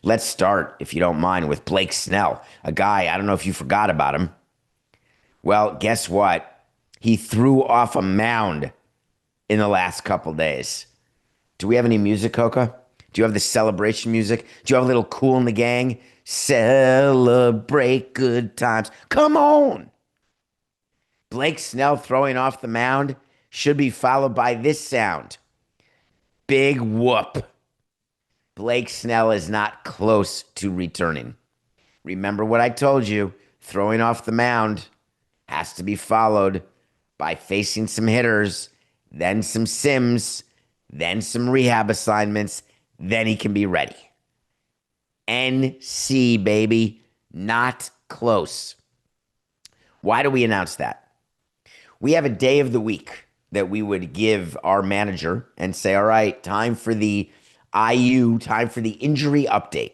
Let's start, if you don't mind, with Blake Snell, a guy, I don't know if you forgot about him. Well, guess what? He threw off a mound in the last couple days. Do we have any music, Coca? Do you have the celebration music? Do you have a little Cool in the Gang? Celebrate good times. Come on. Blake Snell throwing off the mound should be followed by this sound. Big whoop. Blake Snell is not close to returning. Remember what I told you. Throwing off the mound has to be followed by facing some hitters, then some sims, then some rehab assignments. Then he can be ready. NC, baby. Not close. Why do we announce that? We have a day of the week that we would give our manager and say, all right, time for the IU, time for the injury update.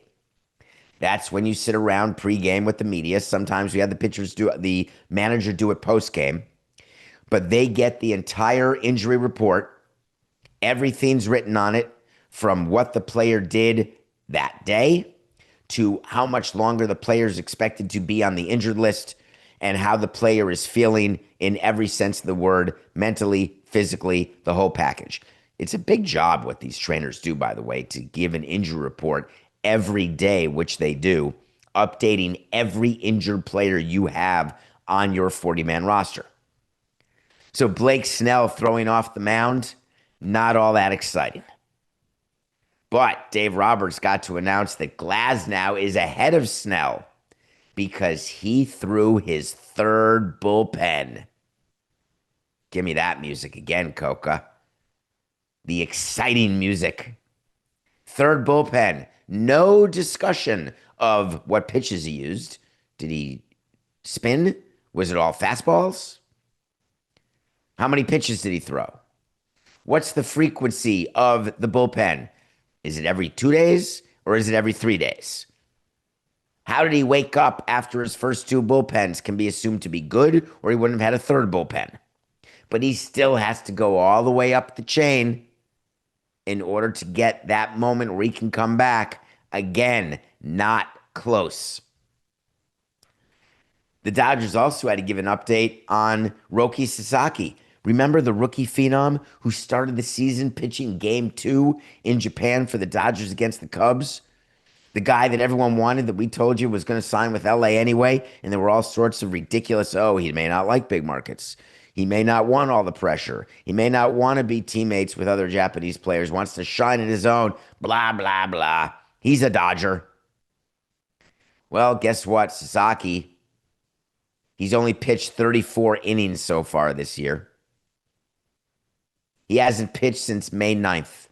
That's when you sit around pregame with the media. Sometimes we have the manager do it postgame, but they get the entire injury report. Everything's written on it, from what the player did that day to how much longer the player is expected to be on the injured list and how the player is feeling in every sense of the word, mentally, physically, the whole package. It's a big job what these trainers do, by the way, to give an injury report every day, which they do, updating every injured player you have on your 40-man roster. So Blake Snell throwing off the mound, not all that exciting. But Dave Roberts got to announce that Glasnow is ahead of Snell because he threw his third bullpen. Give me that music again, Coca. The exciting music. Third bullpen. No discussion of what pitches he used. Did he spin? Was it all fastballs? How many pitches did he throw? What's the frequency of the bullpen? Is it every 2 days or is it every 3 days? How did he wake up after his first two bullpens can be assumed to be good, or he wouldn't have had a third bullpen. But he still has to go all the way up the chain in order to get that moment where he can come back. Again, not close. The Dodgers also had to give an update on Roki Sasaki. Remember the rookie phenom who started the season pitching game 2 in Japan for the Dodgers against the Cubs? The guy that everyone wanted, that we told you was going to sign with LA anyway, and there were all sorts of ridiculous, he may not like big markets. He may not want all the pressure. He may not want to be teammates with other Japanese players, wants to shine in his own, blah, blah, blah. He's a Dodger. Well, guess what, Sasaki? He's only pitched 34 innings so far this year. He hasn't pitched since May 9th.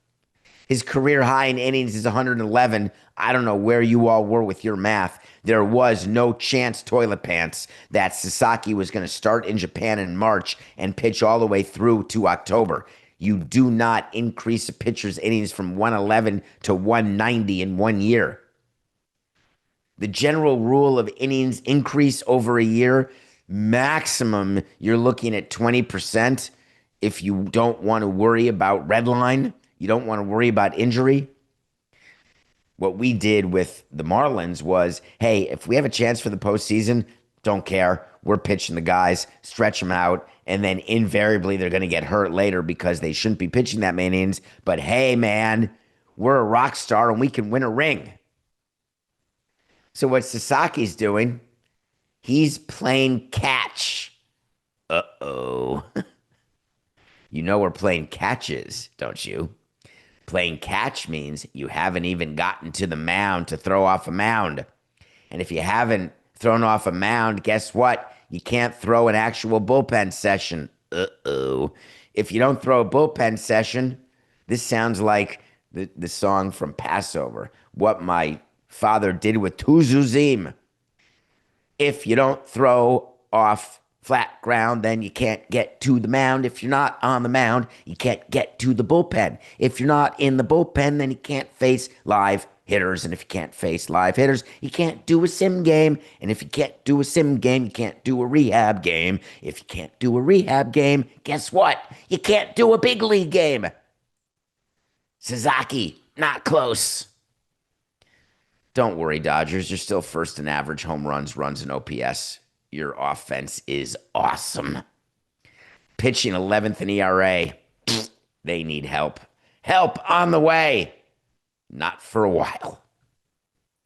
His career high in innings is 111. I don't know where you all were with your math. There was no chance, toilet pants, that Sasaki was going to start in Japan in March and pitch all the way through to October. You do not increase a pitcher's innings from 111 to 190 in 1 year. The general rule of innings increase over a year, maximum, you're looking at 20% if you don't want to worry about red line. You don't want to worry about injury. What we did with the Marlins was, hey, if we have a chance for the postseason, don't care. We're pitching the guys, stretch them out, and then invariably they're going to get hurt later because they shouldn't be pitching that many innings. But hey, man, we're a rock star and we can win a ring. So what Sasaki's doing, he's playing catch. Uh-oh. You know where playing catch is, don't you? Playing catch means you haven't even gotten to the mound to throw off a mound. And if you haven't thrown off a mound, guess what? You can't throw an actual bullpen session. Uh-oh. If you don't throw a bullpen session, this sounds like the song from Passover, what my father did with Tuzuzim. If you don't throw off flat ground, then you can't get to the mound. If you're not on the mound, you can't get to the bullpen. If you're not in the bullpen, then you can't face live hitters. And if you can't face live hitters, you can't do a sim game. And if you can't do a sim game, you can't do a rehab game. If you can't do a rehab game, guess what? You can't do a big league game. Sasaki, not close. Don't worry, Dodgers. You're still first in average home runs, runs, and OPS. Your offense is awesome. Pitching 11th in ERA. They need help. Help on the way. Not for a while.